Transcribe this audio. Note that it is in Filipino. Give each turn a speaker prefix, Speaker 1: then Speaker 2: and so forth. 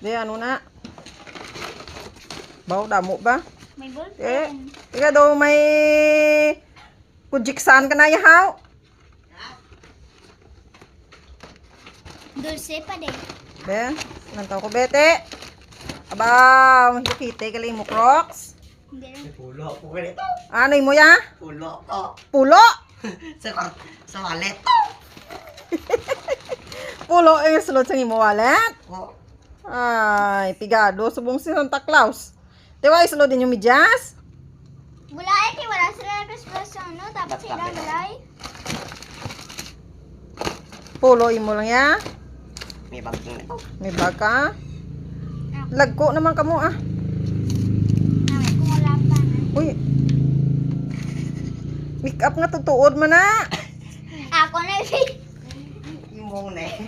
Speaker 1: Di, ano na? Baw, damo ba?
Speaker 2: May ballpen.
Speaker 1: Ika daw may kujiksan ka na yahaw.
Speaker 2: Dulce pa din.
Speaker 1: Ben, nantaw ko bete. Aba, makikita ka mo Crocs.
Speaker 2: Hindi.
Speaker 3: Pulo po ganito.
Speaker 1: Ano mo ya?
Speaker 3: Pulo ko.
Speaker 1: Pulo.
Speaker 3: Sa wallet.
Speaker 1: Pulo ang sulod sa imo wallet.
Speaker 3: Po.
Speaker 1: Ay, pigado. Subong si Santa Claus. Diba, isulod din yung medyas?
Speaker 2: Bulay, wala sila Christmas ano, tapos sila bulay.
Speaker 1: Pulo imo lang ya.
Speaker 3: May bag nito.
Speaker 1: May bag ka. Lagko naman kamo ah.
Speaker 2: Kung wala pa na.
Speaker 1: Uy. Make up nga tutuod man na.
Speaker 2: Ako na
Speaker 3: Yung muna eh.